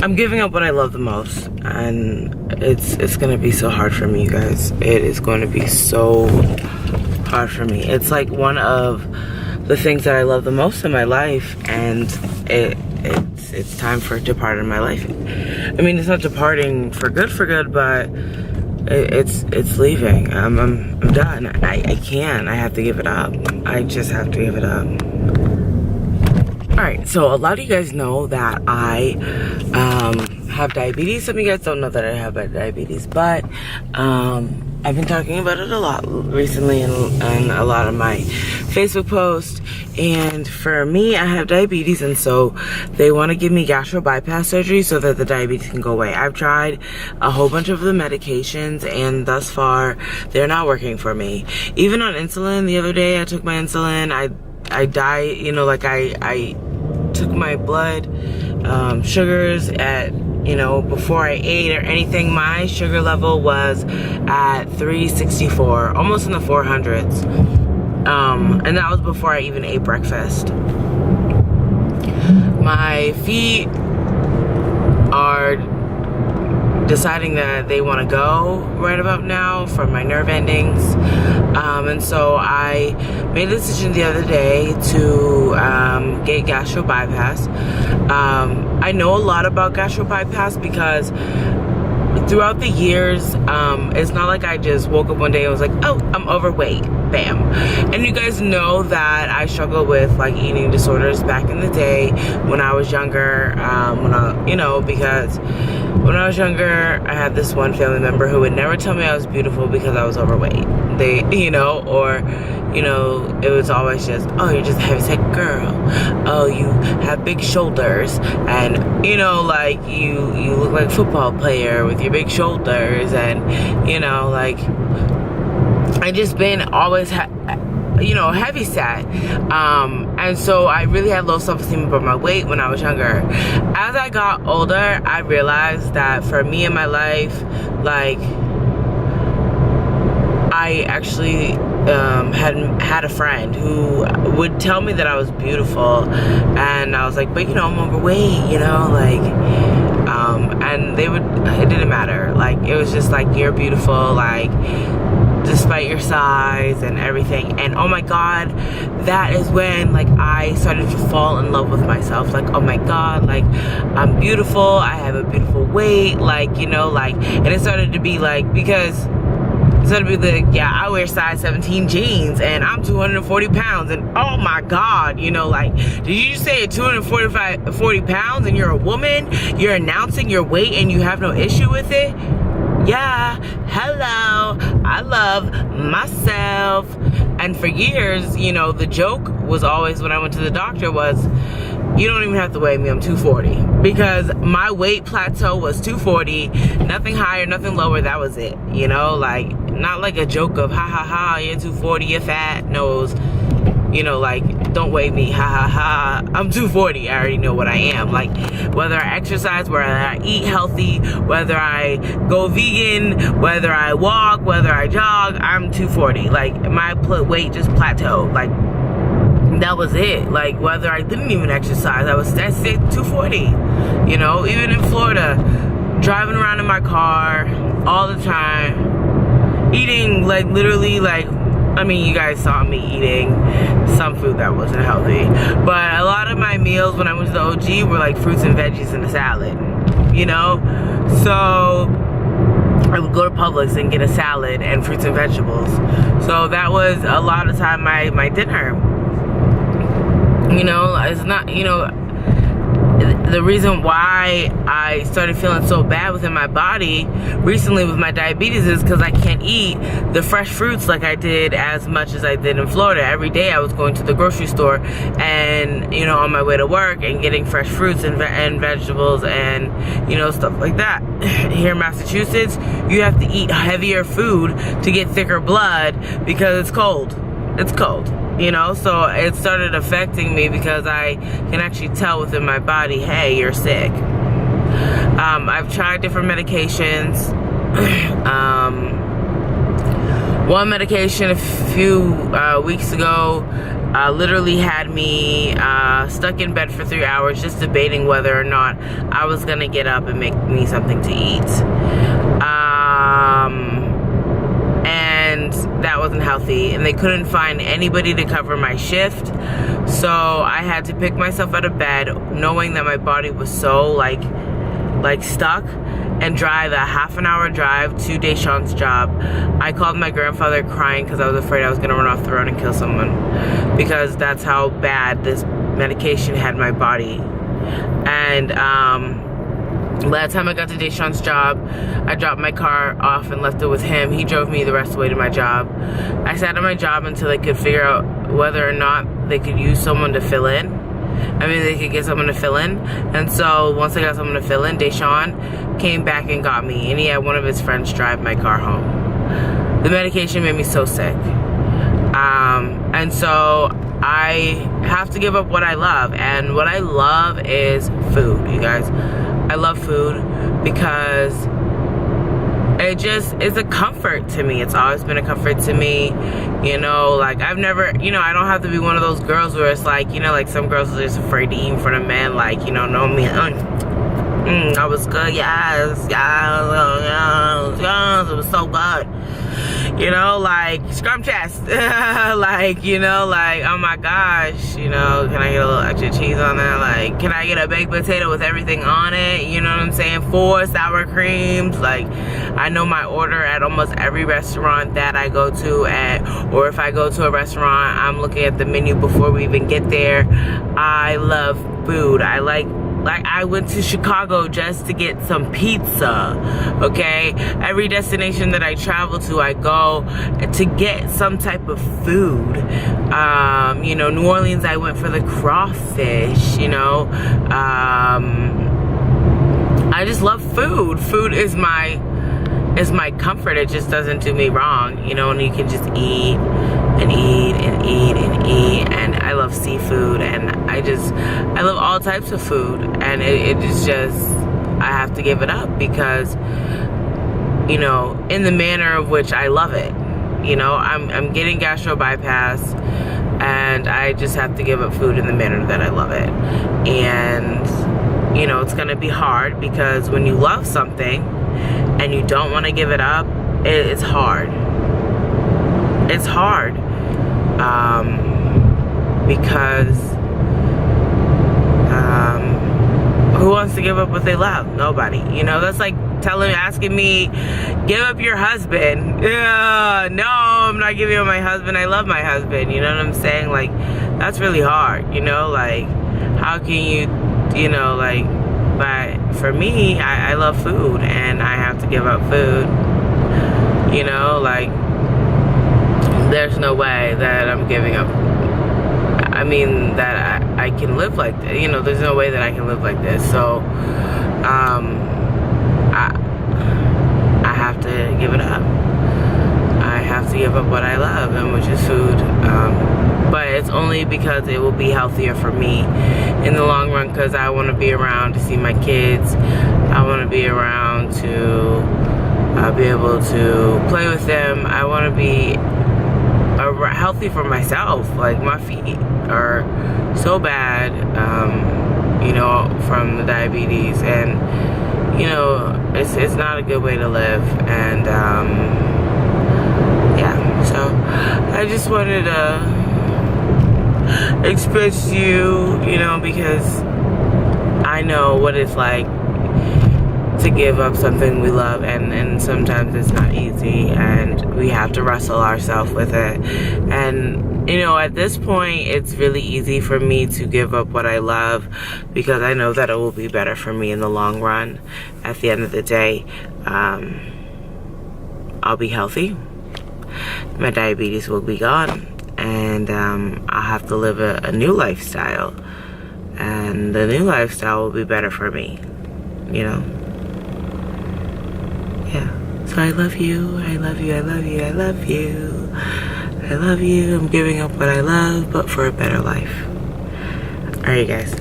I'm giving up what I love the most, and it's gonna be so hard for me, you guys. It is going to be so hard for me. It's like one of the things that I love the most in my life, and it's time for it to depart in my life. I mean, it's not departing for good, but it's leaving. I'm done. I can't. I have to give it up. I just have to give it up. Alright, so a lot of you guys know that I have diabetes. Some of you guys don't know that I have diabetes, but I've been talking about it a lot recently in a lot of my Facebook posts. And for me, I have diabetes, and so they want to give me gastro bypass surgery so that the diabetes can go away. I've tried a whole bunch of the medications, and thus far, they're not working for me. Even on insulin, the other day I took my insulin, I died, you know, like I took my blood sugars at, you know, before I ate or anything. My sugar level was at 364, almost in the 400s. And that was before I even ate breakfast. My feet are deciding that they want to go right about now from my nerve endings. And so I made a decision the other day to get gastro bypass. I know a lot about gastro bypass because throughout the years, it's not like I just woke up one day and was like, oh, I'm overweight, bam. And you guys know that I struggled with like eating disorders back in the day when I was younger, because when I was younger, I had this one family member who would never tell me I was beautiful because I was overweight. It was always just, oh, you're just a heavyset girl. Oh, you have big shoulders. And, you look like a football player with your big shoulders. And, I just been always, heavy set. And so I really had low self-esteem about my weight when I was younger. As I got older, I realized that for me in my life, I actually had a friend who would tell me that I was beautiful, and I was like, but I'm overweight, and it didn't matter. It was just like, you're beautiful, despite your size and everything. And oh my god, that is when I started to fall in love with myself. Oh my god, I'm beautiful, I have a beautiful weight, and it started to be because instead of I wear size 17 jeans and I'm 240 pounds, and oh my god, did you just say you're 240 pounds and you're a woman? You're announcing your weight and you have no issue with it? Yeah, hello, I love myself. And for years, the joke was always when I went to the doctor was, you don't even have to weigh me, I'm 240. Because my weight plateau was 240, nothing higher, nothing lower, that was it. Not like a joke of, ha ha ha, you're 240, you're fat. No, it was, don't weigh me, ha ha ha, I'm 240, I already know what I am. Whether I exercise, whether I eat healthy, whether I go vegan, whether I walk, whether I jog, I'm 240. My weight just plateaued. That was it. Whether I didn't even exercise, that's it, 240. Even in Florida, driving around in my car all the time, eating literally you guys saw me eating some food that wasn't healthy, but a lot of my meals when I went to the OG were fruits and veggies and a salad, so I would go to Publix and get a salad and fruits and vegetables. So that was a lot of time my dinner. It's not, the reason why I started feeling so bad within my body recently with my diabetes is because I can't eat the fresh fruits like I did as much as I did in Florida. Every day I was going to the grocery store and, on my way to work and getting fresh fruits and vegetables and, stuff like that. Here in Massachusetts, you have to eat heavier food to get thicker blood because it's cold. It's cold. So it started affecting me because I can actually tell within my body, hey, you're sick. I've tried different medications. One medication a few weeks ago literally had me stuck in bed for 3 hours just debating whether or not I was gonna get up and make me something to eat. And that wasn't healthy, and they couldn't find anybody to cover my shift, so I had to pick myself out of bed knowing that my body was so like stuck, and drive a half-an-hour drive to Deshawn's job. I called my grandfather crying because I was afraid I was gonna run off the road and kill someone, because that's how bad this medication had my body. And by the time I got to Deshawn's job, I dropped my car off and left it with him. He drove me the rest of the way to my job. I sat at my job until they could figure out whether or not they could use someone to fill in. I mean, they could get someone to fill in. And so once I got someone to fill in, Deshawn came back and got me, and he had one of his friends drive my car home. The medication made me so sick. And so I have to give up what I love, and what I love is food, you guys. I love food because it just is a comfort to me. It's always been a comfort to me, you know. Like, I've never, you know, I don't have to be one of those girls where it's like, you know, like some girls are just afraid to eat in front of men, like, you know me, I was good, yes, it was so good, you know, like, scrum chest, like, you know, like, oh my gosh, you know, can I get a little extra cheese on that? Like, can I get a baked potato with everything on it? You know what I'm saying? 4 sour creams. Like, I know my order at almost every restaurant that I go to, or if I go to a restaurant, I'm looking at the menu before we even get there. I love food. I like I went to Chicago just to get some pizza, okay? Every destination that I travel to, I go to get some type of food. You know, New Orleans, I went for the crawfish, you know. I just love food. Food is my comfort. It just doesn't do me wrong, you know, and you can just eat and eat and eat and eat. And I love seafood, and I love all types of food, and it is just, I have to give it up because, you know, in the manner of which I love it. You know, I'm getting gastro bypass, and I just have to give up food in the manner that I love it. And, you know, it's gonna be hard because when you love something and you don't want to give it up, it's hard. It's hard. Because who wants to give up what they love? Nobody. You know, that's like asking me, give up your husband. Yeah, no, I'm not giving up my husband. I love my husband. You know what I'm saying? Like, that's really hard. You know, like, how can you know, like, but for me, I love food, and I have to give up food. You know, like, there's no way that I'm giving up. I mean, that I can live like this. You know, there's no way that I can live like this. So, I have to give it up. I have to give up what I love, and which is food. But it's only because it will be healthier for me in the long run, because I want to be around to see my kids. I want to be around to be able to play with them. I want to be healthy for myself. Like, my feet are so bad, you know, from the diabetes, and, you know, it's not a good way to live. And yeah, so I just wanted to express to you, you know, because I know what it's like to give up something we love, and sometimes it's not easy, and we have to wrestle ourselves with it. And, you know, at this point, it's really easy for me to give up what I love, because I know that it will be better for me in the long run. At the end of the day, I'll be healthy, my diabetes will be gone, and I'll have to live a new lifestyle, and the new lifestyle will be better for me, you know. Yeah, so I love you, I love you, I love you, I love you, I love you. I'm giving up what I love, but for a better life. Alright, guys.